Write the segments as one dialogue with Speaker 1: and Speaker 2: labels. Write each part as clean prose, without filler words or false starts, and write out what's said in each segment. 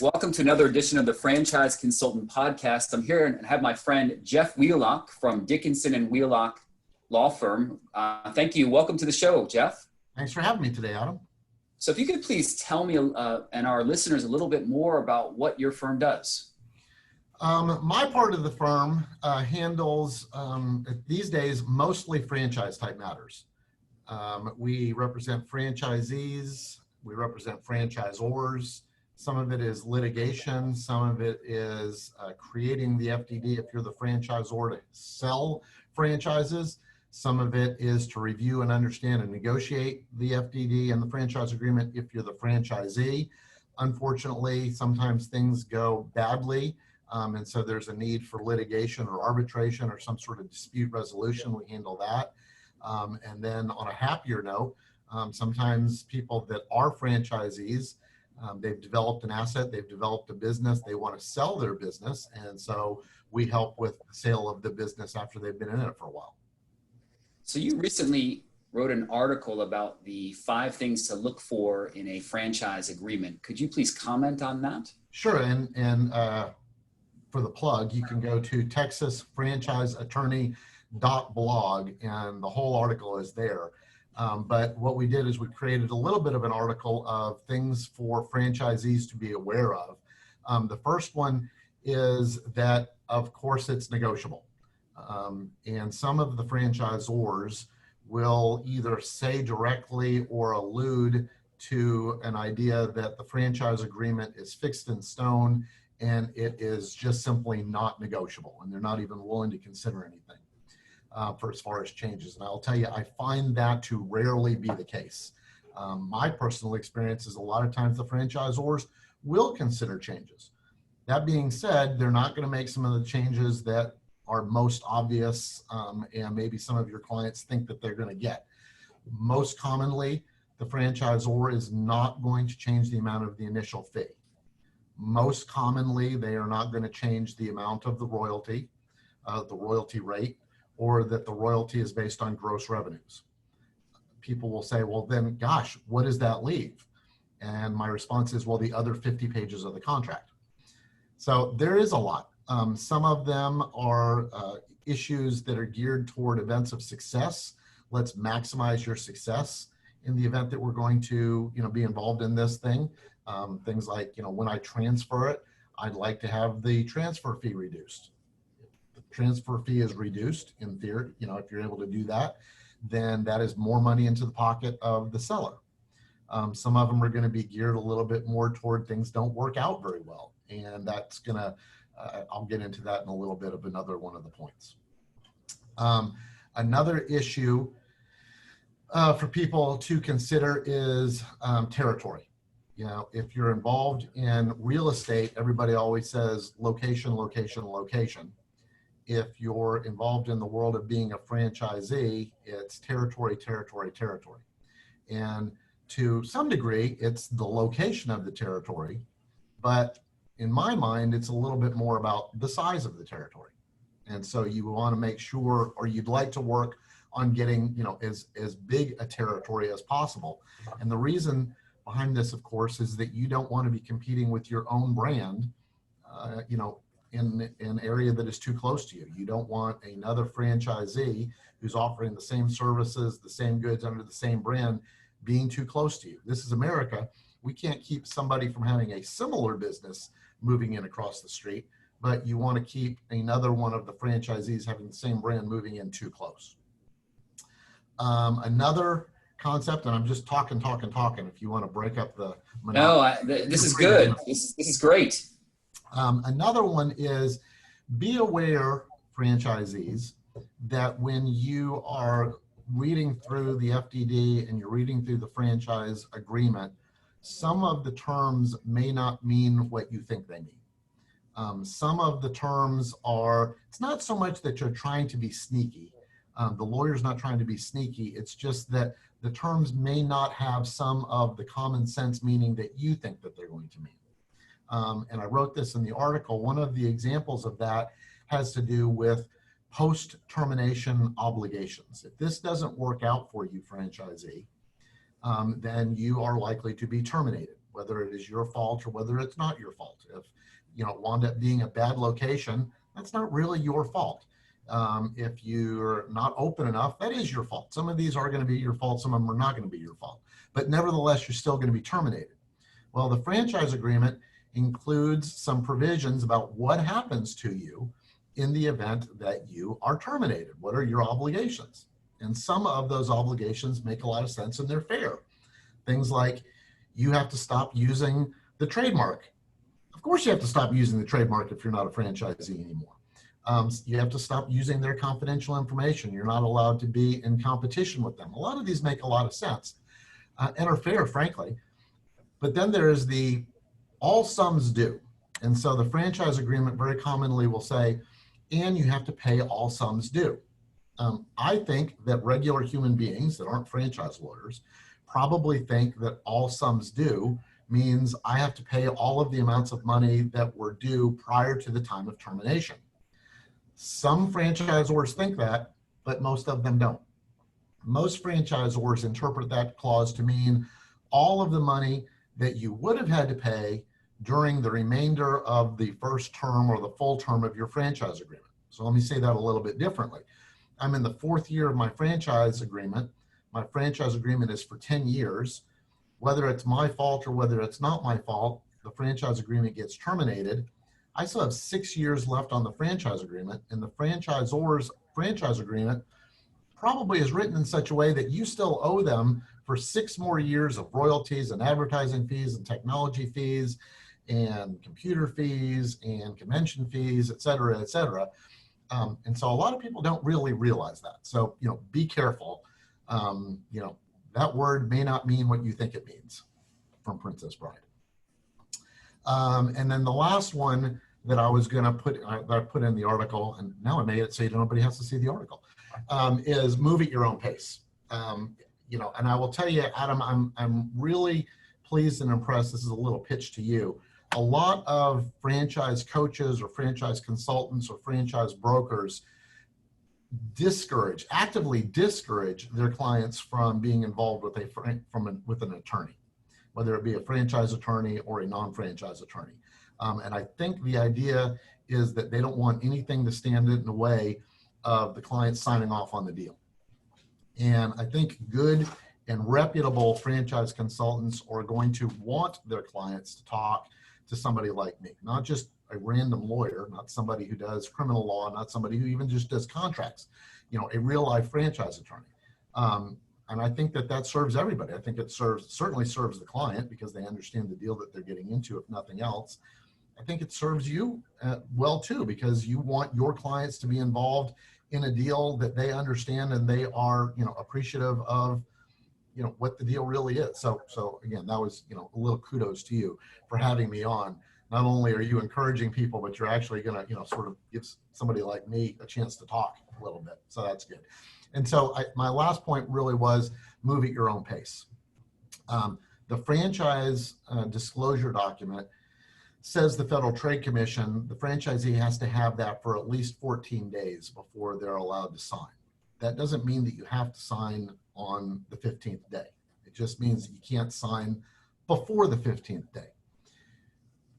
Speaker 1: Welcome to another edition of the Franchise Consultant Podcast. I'm here and have my friend Jeff Wheelock from Dickinson and Wheelock Law Firm. Thank you. Welcome to the show, Jeff.
Speaker 2: Thanks for having me today, Adam.
Speaker 1: So if you could please tell me and our listeners a little bit more about what your firm does.
Speaker 2: My part of the firm handles, these days, mostly franchise type matters. We represent franchisees, we represent franchisors. Some of it is litigation, some of it is creating the FDD if you're the franchisor to sell franchises. Some of it is to review and understand and negotiate the FDD and the franchise agreement if you're the franchisee. Unfortunately, sometimes things go badly, and so there's a need for litigation or arbitration or some sort of dispute resolution. We handle that. And then on a happier note, sometimes people that are franchisees, they've developed an asset, they've developed a business, they want to sell their business, and so we help with the sale of the business after they've been in it for a while.
Speaker 1: So you recently wrote an article about the 5 things to look for in a franchise agreement. Could you please comment on that?
Speaker 2: Sure, and for the plug, you can go to texasfranchiseattorney.blog, and the whole article is there. But what we did is we created a little bit of an article of things for franchisees to be aware of. The first one is that, of course, it's negotiable. And some of the franchisors will either say directly or allude to an idea that the franchise agreement is fixed in stone and it is just simply not negotiable, and they're not even willing to consider anything. For as far as changes. And I'll tell you, I find that to rarely be the case. My personal experience is a lot of times the franchisors will consider changes. That being said, they're not going to make some of the changes that are most obvious and maybe some of your clients think that they're going to get. Most commonly, the franchisor is not going to change the amount of the initial fee. Most commonly, they are not going to change the amount of the royalty rate, or that the royalty is based on gross revenues. People will say, well, then, gosh, what does that leave? And my response is, well, the other 50 pages of the contract. So there is a lot. Some of them are issues that are geared toward events of success. Let's maximize your success in the event that we're going to, be involved in this thing. Things like, when I transfer it, I'd like to have the transfer fee reduced. Transfer fee is reduced in theory, if you're able to do that, then that is more money into the pocket of the seller. Some of them are going to be geared a little bit more toward things don't work out very well. And that's going to, I'll get into that in a little bit of another one of the points. Another issue for people to consider is territory. If you're involved in real estate, everybody always says location, location, location. If you're involved in the world of being a franchisee, it's territory, territory, territory. And to some degree, it's the location of the territory. But in my mind, it's a little bit more about the size of the territory. And so you want to make sure, or you'd like to work on getting, as big a territory as possible. And the reason behind this, of course, is that you don't want to be competing with your own brand, in an area that is too close to you. You don't want another franchisee who's offering the same services, the same goods under the same brand being too close to you. This is America. We can't keep somebody from having a similar business moving in across the street, but you want to keep another one of the franchisees having the same brand moving in too close. Another concept, and I'm just talking. If you want to break up the
Speaker 1: this is good. This is great.
Speaker 2: Another one is be aware, franchisees, that when you are reading through the FDD and you're reading through the franchise agreement, some of the terms may not mean what you think they mean. Some of the terms are, it's not so much that you're trying to be sneaky. The lawyer's not trying to be sneaky. It's just that the terms may not have some of the common sense meaning that you think that they're going to mean. And I wrote this in the article. One of the examples of that has to do with post-termination obligations. If this doesn't work out for you, franchisee, then you are likely to be terminated. whether it is your fault or whether it's not your fault. If it wound up being a bad location, that's not really your fault. If you're not open enough, that is your fault. Some of these are going to be your fault, some of them are not going to be your fault. But nevertheless, you're still going to be terminated. Well, the franchise agreement includes some provisions about what happens to you in the event that you are terminated. What are your obligations? And some of those obligations make a lot of sense and they're fair. Things like you have to stop using the trademark. Of course you have to stop using the trademark if you're not a franchisee anymore. You have to stop using their confidential information. You're not allowed to be in competition with them. A lot of these make a lot of sense and are fair, frankly. But then there is the all sums due. And so the franchise agreement very commonly will say, and you have to pay all sums due. I think that regular human beings that aren't franchise lawyers probably think that all sums due means I have to pay all of the amounts of money that were due prior to the time of termination. Some franchisors think that, but most of them don't. Most franchisors interpret that clause to mean all of the money that you would have had to pay during the remainder of the first term or the full term of your franchise agreement. So let me say that a little bit differently. I'm in the 4th year of my franchise agreement. My franchise agreement is for 10 years. Whether it's my fault or whether it's not my fault, the franchise agreement gets terminated. I still have 6 years left on the franchise agreement, and the franchisor's franchise agreement probably is written in such a way that you still owe them for 6 more years of royalties and advertising fees and technology fees and computer fees and convention fees, et cetera, et cetera. And so a lot of people don't really realize that. So, be careful. That word may not mean what you think it means from Princess Bride. And then the last one that I was going to that I put in the article, and now I made it so nobody has to see the article, is move at your own pace. And I will tell you, Adam, I'm really pleased and impressed. This is a little pitch to you. A lot of franchise coaches or franchise consultants or franchise brokers actively discourage their clients from being involved with with an attorney, whether it be a franchise attorney or a non-franchise attorney. And I think the idea is that they don't want anything to stand in the way of the client signing off on the deal. And I think good and reputable franchise consultants are going to want their clients to talk to somebody like me, not just a random lawyer, not somebody who does criminal law, not somebody who even just does contracts, a real life franchise attorney. And I think that serves everybody. I think it certainly serves the client because they understand the deal that they're getting into, if nothing else. I think it serves you well too, because you want your clients to be involved in a deal that they understand and they are, appreciative of, what the deal really is. So again, that was, a little kudos to you for having me on. Not only are you encouraging people, but you're actually going to, sort of give somebody like me a chance to talk a little bit. So that's good. And so my last point really was move at your own pace. The franchise disclosure document says the Federal Trade Commission, the franchisee has to have that for at least 14 days before they're allowed to sign. That doesn't mean that you have to sign on the 15th day. It just means that you can't sign before the 15th day.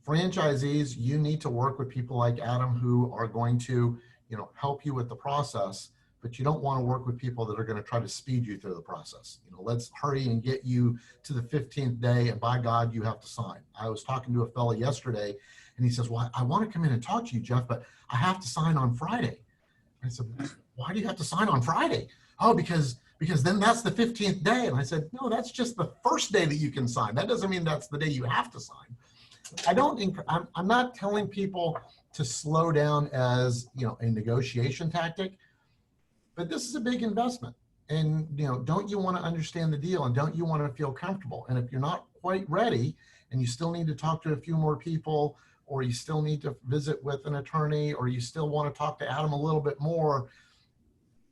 Speaker 2: Franchisees, you need to work with people like Adam who are going to, help you with the process, but you don't want to work with people that are going to try to speed you through the process. Let's hurry and get you to the 15th day, and by God, you have to sign. I was talking to a fellow yesterday, and he says, well, I want to come in and talk to you, Jeff, but I have to sign on Friday. I said, why do you have to sign on Friday? Oh, because then that's the 15th day. And I said, no, that's just the first day that you can sign. That doesn't mean that's the day you have to sign. I'm not telling people to slow down as, a negotiation tactic, but this is a big investment. And, don't you want to understand the deal, and don't you want to feel comfortable? And if you're not quite ready and you still need to talk to a few more people, or you still need to visit with an attorney, or you still want to talk to Adam a little bit more,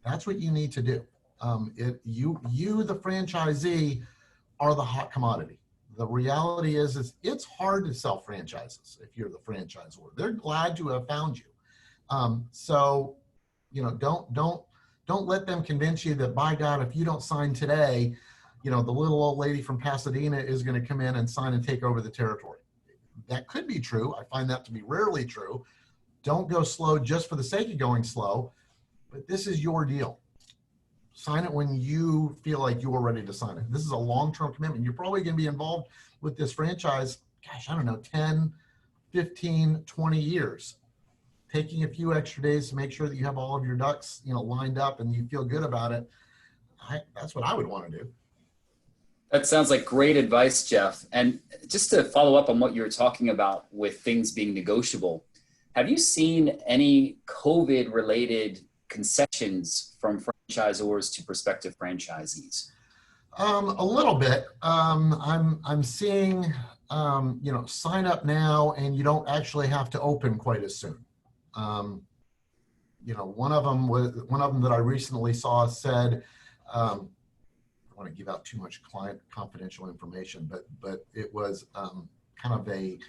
Speaker 2: that's what you need to do. You, the franchisee, are the hot commodity. The reality is it's hard to sell franchises if you're the franchisor. They're glad to have found you. So, don't let them convince you that, by God, if you don't sign today, the little old lady from Pasadena is going to come in and sign and take over the territory. That could be true. I find that to be rarely true. Don't go slow just for the sake of going slow, but this is your deal. Sign it when you feel like you're ready to sign it. This is a long-term commitment. You're probably going to be involved with this franchise, gosh, I don't know, 10, 15, 20 years. Taking a few extra days to make sure that you have all of your ducks, lined up and you feel good about it. That's what I would want to do.
Speaker 1: That sounds like great advice, Jeff. And just to follow up on what you were talking about with things being negotiable, have you seen any COVID-related concessions from franchisors to prospective franchisees?
Speaker 2: A little bit. I'm seeing, sign up now and you don't actually have to open quite as soon. One of them that I recently saw said, I don't want to give out too much client confidential information, but it was kind of a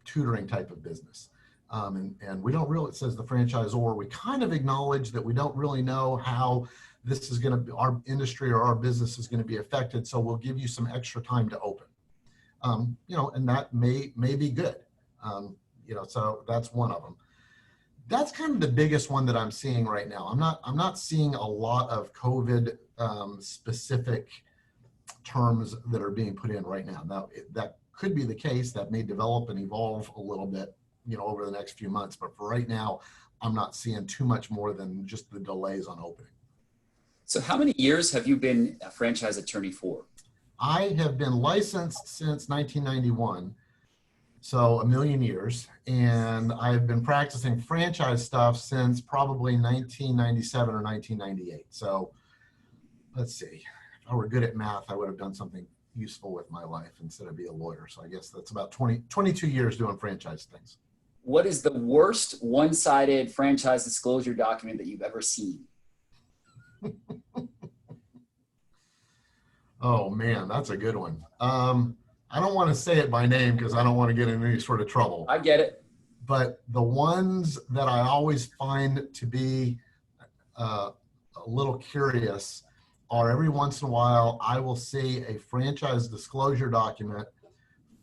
Speaker 2: tutoring type of business. And we don't really, it says the franchisor, we kind of acknowledge that we don't really know how this is going to be, our industry or our business is going to be affected. So we'll give you some extra time to open, and that may be good. So that's one of them. That's kind of the biggest one that I'm seeing right now. I'm not seeing a lot of COVID specific terms that are being put in right now. Now that could be the case. That may develop and evolve a little bit, over the next few months. But for right now, I'm not seeing too much more than just the delays on opening.
Speaker 1: So how many years have you been a franchise attorney for?
Speaker 2: I have been licensed since 1991. So a million years, and I've been practicing franchise stuff since probably 1997 or 1998. So let's see, if I were good at math, I would have done something useful with my life instead of be a lawyer. So I guess that's about 22 years doing franchise things.
Speaker 1: What is the worst one-sided franchise disclosure document that you've ever seen?
Speaker 2: Oh man, that's a good one. I don't want to say it by name because I don't want to get in any sort of trouble.
Speaker 1: I get it.
Speaker 2: But the ones that I always find to be a little curious are every once in a while, I will see a franchise disclosure document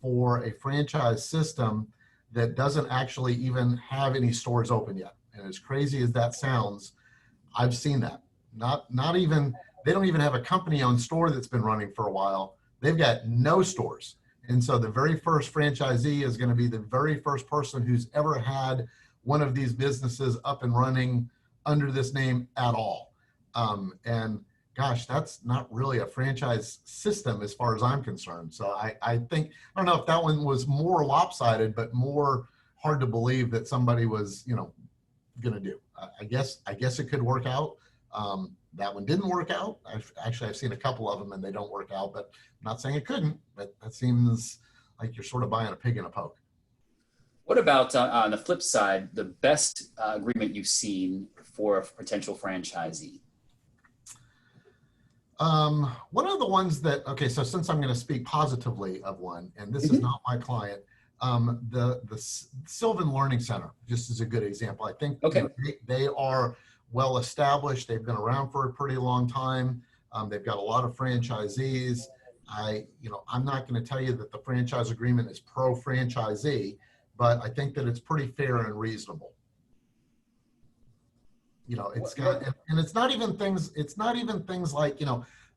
Speaker 2: for a franchise system that doesn't actually even have any stores open yet. And as crazy as that sounds, I've seen that. Not even, they don't even have a company-owned store that's been running for a while. They've got no stores. And so the very first franchisee is going to be the very first person who's ever had one of these businesses up and running under this name at all. And gosh, that's not really a franchise system as far as I'm concerned. So I think, I don't know if that one was more lopsided, but more hard to believe that somebody was, going to do. I guess it could work out. That one didn't work out. I've seen a couple of them and they don't work out, but I'm not saying it couldn't, but that seems like you're sort of buying a pig in a poke.
Speaker 1: What about on the flip side, the best agreement you've seen for a potential franchisee?
Speaker 2: One of the ones that, okay, so since I'm going to speak positively of one, and this is not my client, the Sylvan Learning Center, just as a good example. I think they are well established. They've been around for a pretty long time. They've got a lot of franchisees. I'm not going to tell you that the franchise agreement is pro-franchisee, but I think that it's pretty fair and reasonable. It's got, and it's not even things like,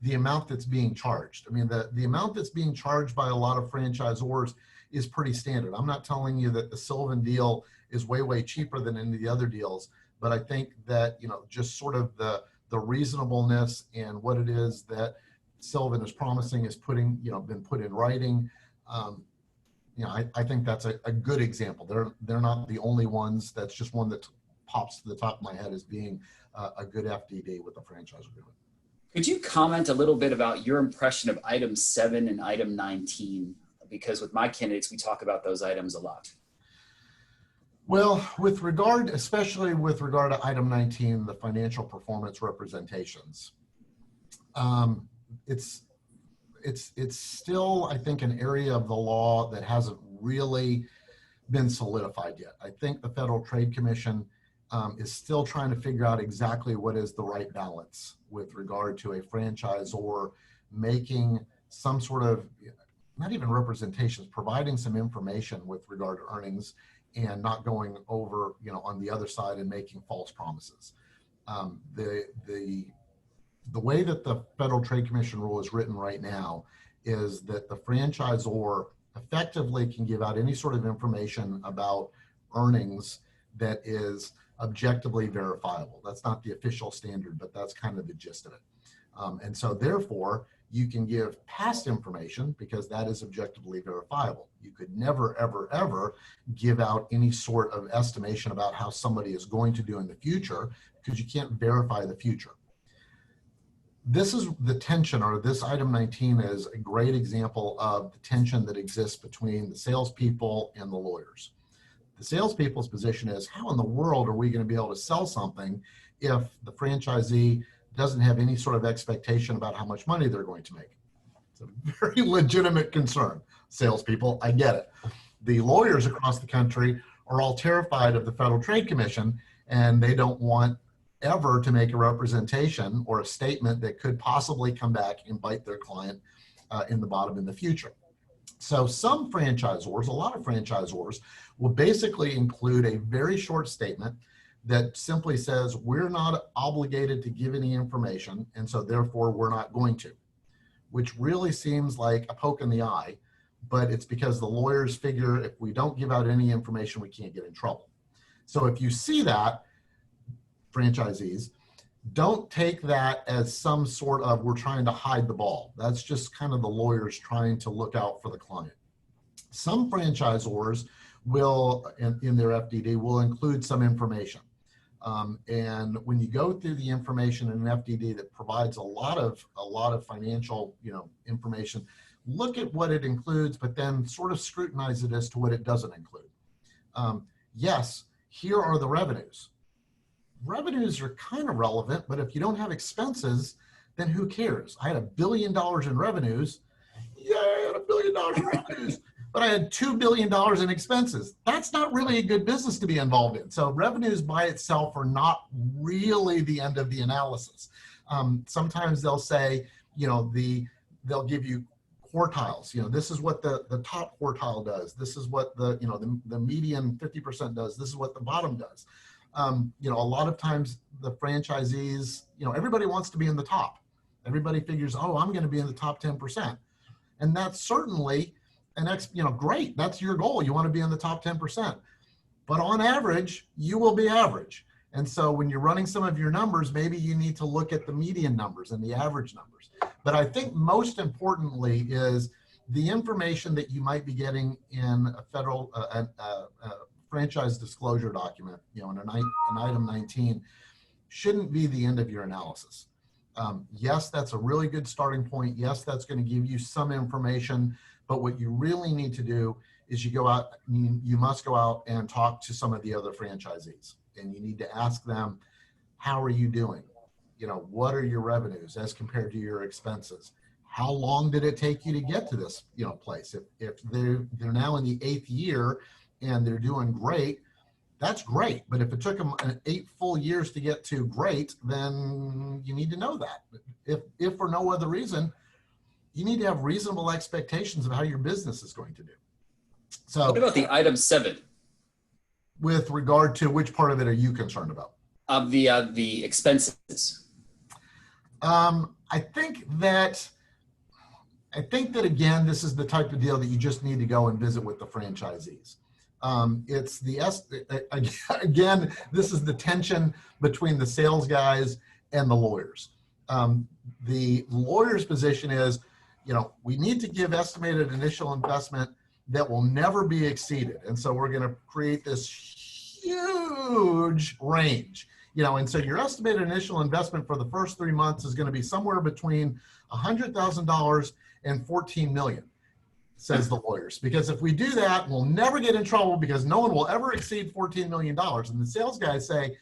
Speaker 2: the amount that's being charged. I mean, the amount that's being charged by a lot of franchisors is pretty standard. I'm not telling you that the Sylvan deal is way, way cheaper than any of the other deals, but I think that, just sort of the reasonableness and what it is that Sylvan is promising is been put in writing. I think that's a good example. They're not the only ones. That's just one that pops to the top of my head as being a good FDD with a franchise agreement.
Speaker 1: Could you comment a little bit about your impression of item 7 and item 19? Because with my candidates, we talk about those items a lot.
Speaker 2: Well, especially with regard to item 19, the financial performance representations, it's still, I think, an area of the law that hasn't really been solidified yet. I think the Federal Trade Commission is still trying to figure out exactly what is the right balance with regard to a franchisor making some sort of, not even representations, providing some information with regard to earnings and not going over, on the other side and making false promises. The way that the Federal Trade Commission rule is written right now is that the franchisor effectively can give out any sort of information about earnings that is objectively verifiable. That's not the official standard, but that's kind of the gist of it. And so therefore, you can give past information because that is objectively verifiable. You could never, ever, ever give out any sort of estimation about how somebody is going to do in the future because you can't verify the future. This is the tension, or this item 19 is a great example of the tension that exists between the salespeople and the lawyers. The salespeople's position is, how in the world are we going to be able to sell something if the franchisee doesn't have any sort of expectation about how much money they're going to make? It's a very legitimate concern. Salespeople, I get it. The lawyers across the country are all terrified of the Federal Trade Commission, and they don't want ever to make a representation or a statement that could possibly come back and bite their client in the bottom in the future. So some franchisors, a lot of franchisors, will basically include a very short statement that simply says, we're not obligated to give any information, and so therefore we're not going to, which really seems like a poke in the eye, but it's because the lawyers figure if we don't give out any information, we can't get in trouble. So if you see that, franchisees, don't take that as some sort of, we're trying to hide the ball. That's just kind of the lawyers trying to look out for the client. Some franchisors will, in their FDD, will include some information. And when you go through the information in an FDD that provides a lot of financial, information, look at what it includes, but then sort of scrutinize it as to what it doesn't include. Yes, here are the revenues. Revenues are kind of relevant, but if you don't have expenses, then who cares? I had $1 billion in revenues. Yeah, I had $1 billion in revenues, but I had $2 billion in expenses. That's not really a good business to be involved in. So revenues by itself are not really the end of the analysis. Sometimes they'll say, they'll give you quartiles. This is what the top quartile does. This is what the median 50% does. This is what the bottom does. A lot of times the franchisees, everybody wants to be in the top. Everybody figures, oh, I'm going to be in the top 10%. And that's certainly great. That's your goal. You want to be in the top 10%. But on average, you will be average. And so when you're running some of your numbers, maybe you need to look at the median numbers and the average numbers. But I think most importantly is the information that you might be getting in a federal franchise disclosure document, in an item 19, shouldn't be the end of your analysis. Yes, that's a really good starting point. Yes, that's going to give you some information, but what you really need to do is you must go out and talk to some of the other franchisees, and you need to ask them, how are you doing? What are your revenues as compared to your expenses? How long did it take you to get to this, place? If they're now in the 8th year and they're doing great, that's great. But if it took them 8 full years to get to great, then you need to know that. If for no other reason, you need to have reasonable expectations of how your business is going to do. So
Speaker 1: what about the item 7?
Speaker 2: With regard to which part of it are you concerned about?
Speaker 1: Of the expenses.
Speaker 2: I think that again, this is the type of deal that you just need to go and visit with the franchisees. It's again, this is the tension between the sales guys and the lawyers. The lawyer's position is, we need to give estimated initial investment that will never be exceeded. And so we're going to create this huge range, and so your estimated initial investment for the first 3 months is going to be somewhere between $100,000 and $14 million, says the lawyers. Because if we do that, we'll never get in trouble because no one will ever exceed $14 million. And the sales guys say,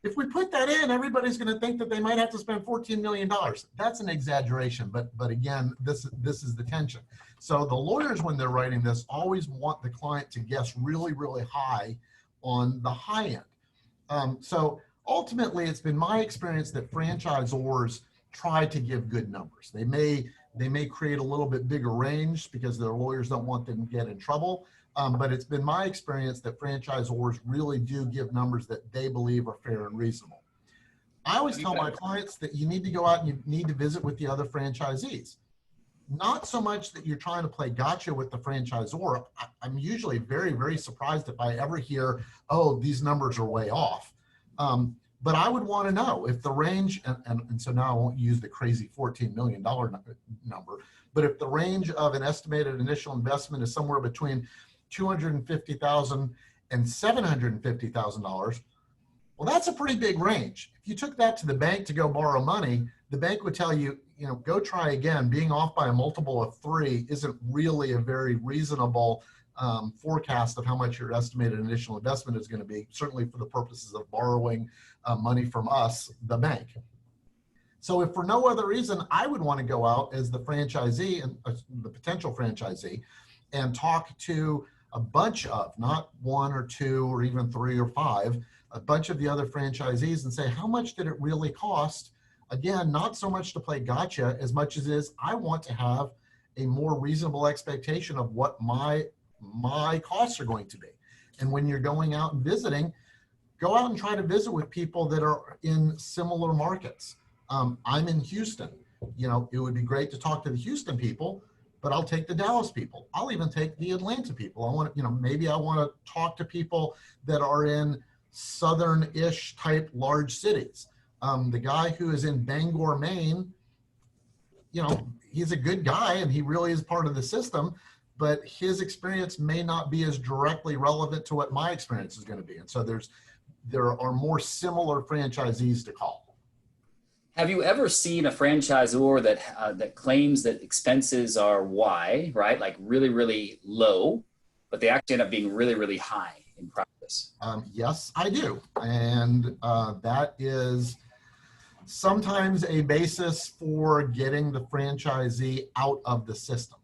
Speaker 2: if we put that in, everybody's going to think that they might have to spend $14 million. That's an exaggeration, but again, this is the tension. So the lawyers, when they're writing this, always want the client to guess really, really high on the high end. So ultimately, it's been my experience that franchisors try to give good numbers. They may They may create a little bit bigger range because their lawyers don't want them to get in trouble. But it's been my experience that franchisors really do give numbers that they believe are fair and reasonable. I always tell my clients that you need to go out and you need to visit with the other franchisees. Not so much that you're trying to play gotcha with the franchisor. I'm usually very, very surprised if I ever hear, oh, these numbers are way off. But I would want to know if the range, and so now I won't use the crazy $14 million number, but if the range of an estimated initial investment is somewhere between $250,000 and $750,000, well, that's a pretty big range. If you took that to the bank to go borrow money, the bank would tell you, you know, go try again. Being off by a multiple of 3 isn't really a very reasonable forecast of how much your estimated initial investment is going to be, certainly for the purposes of borrowing money from us, the bank. So if for no other reason, I would want to go out as the franchisee and the potential franchisee and talk to a bunch of, not 1 or 2 or even 3 or 5, a bunch of the other franchisees and say, how much did it really cost? Again, not so much to play gotcha as much as is I want to have a more reasonable expectation of what my costs are going to be. And when you're going out and visiting, go out and try to visit with people that are in similar markets. I'm in Houston. You know, it would be great to talk to the Houston people, but I'll take the Dallas people. I'll even take the Atlanta people. I want to, you know, maybe I want to talk to people that are in southern-ish type large cities. The guy who is in Bangor, Maine, you know, he's a good guy and he really is part of the system, but his experience may not be as directly relevant to what my experience is going to be. And so there are more similar franchisees to call.
Speaker 1: Have you ever seen a franchisor that claims that expenses are Y, right? Like really, really low, but they actually end up being really, really high in practice?
Speaker 2: Yes, I do. And that is sometimes a basis for getting the franchisee out of the system.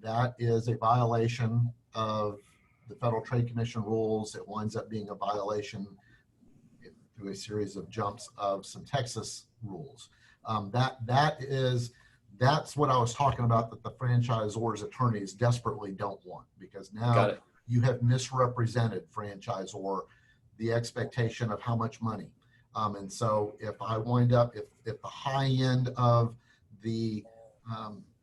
Speaker 2: That is a violation of the Federal Trade Commission rules. It winds up being a violation through a series of jumps of some Texas rules. That's what I was talking about, that the franchisor's attorneys desperately don't want, because now you have misrepresented, franchisor, the expectation of how much money. And so if I wind up, if the high end of the,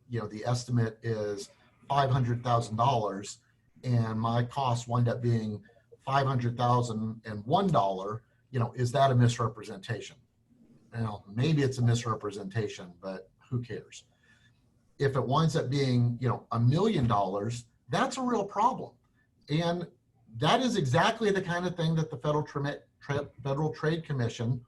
Speaker 2: you know, the estimate is $500,000 and my costs wind up being $500,001, you know, is that a misrepresentation? Now, maybe it's a misrepresentation, but who cares? If it winds up being, you know, $1 million, that's a real problem. And that is exactly the kind of thing that the Federal Trade Commission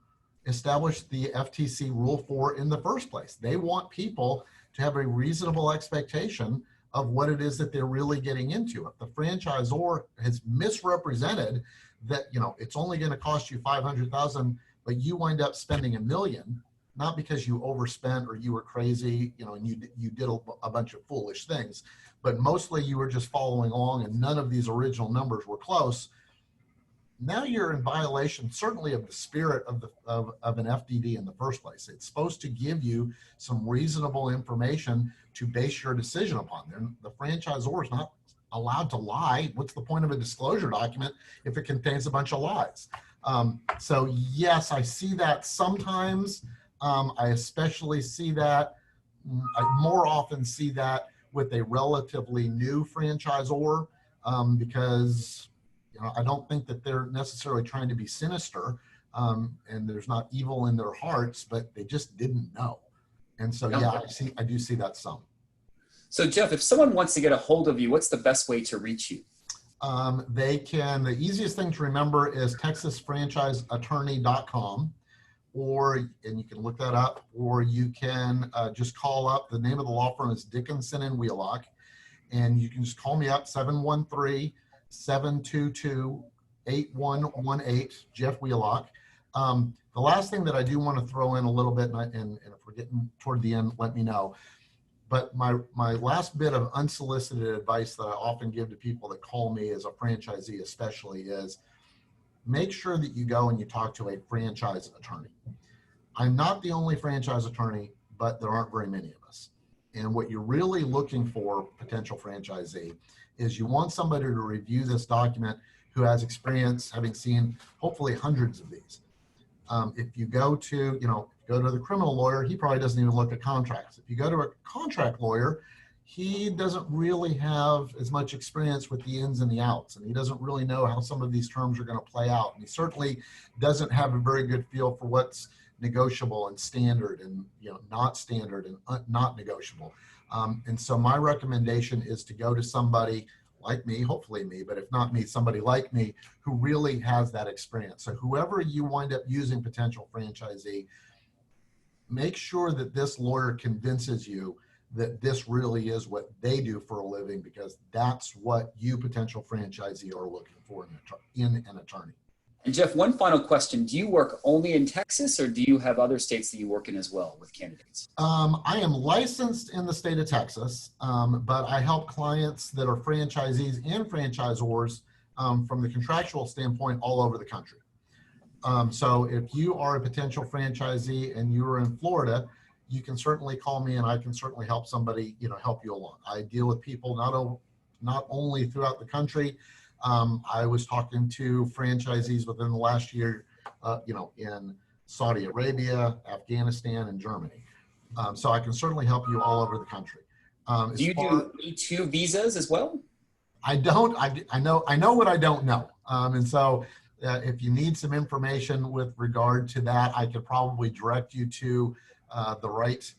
Speaker 2: established the FTC rule for in the first place. They want people to have a reasonable expectation of what it is that they're really getting into. If the franchisor has misrepresented that, you know, it's only going to cost you $500,000, but you wind up spending $1 million, not because you overspent or you were crazy, you know, and you did a bunch of foolish things, but mostly you were just following along and none of these original numbers were close. Now you're in violation, certainly, of the spirit of an FDD in the first place. It's supposed to give you some reasonable information to base your decision upon. The franchisor is not allowed to lie. What's the point of a disclosure document if it contains a bunch of lies? So yes, I see that sometimes. I especially see that, I more often see that with a relatively new franchisor, because, you know, I don't think that they're necessarily trying to be sinister, and there's not evil in their hearts, but they just didn't know. And so, yeah, I do see that some.
Speaker 1: So Jeff, if someone wants to get a hold of you, what's the best way to reach you?
Speaker 2: The easiest thing to remember is texasfranchiseattorney.com, and you can look that up, or you can just call up. The name of the law firm is Dickinson and Wheelock, and you can just call me up, 713-722-8118, Jeff Wheelock. The last thing that I do want to throw in a little bit, and if we're getting toward the end, let me know. But my last bit of unsolicited advice that I often give to people that call me as a franchisee especially is, make sure that you go and you talk to a franchise attorney. I'm not the only franchise attorney, but there aren't very many of us. And what you're really looking for, potential franchisee, is you want somebody to review this document who has experience having seen hopefully hundreds of these. If you go to, go to the criminal lawyer, he probably doesn't even look at contracts. If you go to a contract lawyer, he doesn't really have as much experience with the ins and the outs, and he doesn't really know how some of these terms are going to play out. And he certainly doesn't have a very good feel for what's negotiable and standard and not standard and not negotiable. And so my recommendation is to go to somebody like me, hopefully me, but if not me, somebody like me who really has that experience. So whoever you wind up using, potential franchisee, make sure that this lawyer convinces you that this really is what they do for a living, because that's what you, potential franchisee, are looking for in an attorney.
Speaker 1: And Jeff, one final question. Do you work only in Texas, or do you have other states that you work in as well with candidates?
Speaker 2: I am licensed in the state of Texas, but I help clients that are franchisees and franchisors from the contractual standpoint all over the country. So if you are a potential franchisee and you're in Florida, you can certainly call me and I can certainly help somebody, help you along. I deal with people not only throughout the country. I was talking to franchisees within the last year, in Saudi Arabia, Afghanistan, and Germany. So I can certainly help you all over the country.
Speaker 1: Do you do E2 visas as well?
Speaker 2: I don't. I know what I don't know. And so if you need some information with regard to that, I could probably direct you to the right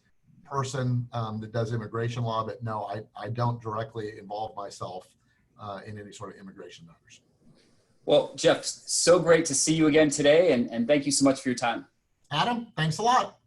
Speaker 2: person that does immigration law. But no, I don't directly involve myself in any sort of immigration matters.
Speaker 1: Well, Jeff, so great to see you again today, and thank you so much for your time.
Speaker 2: Adam, thanks a lot.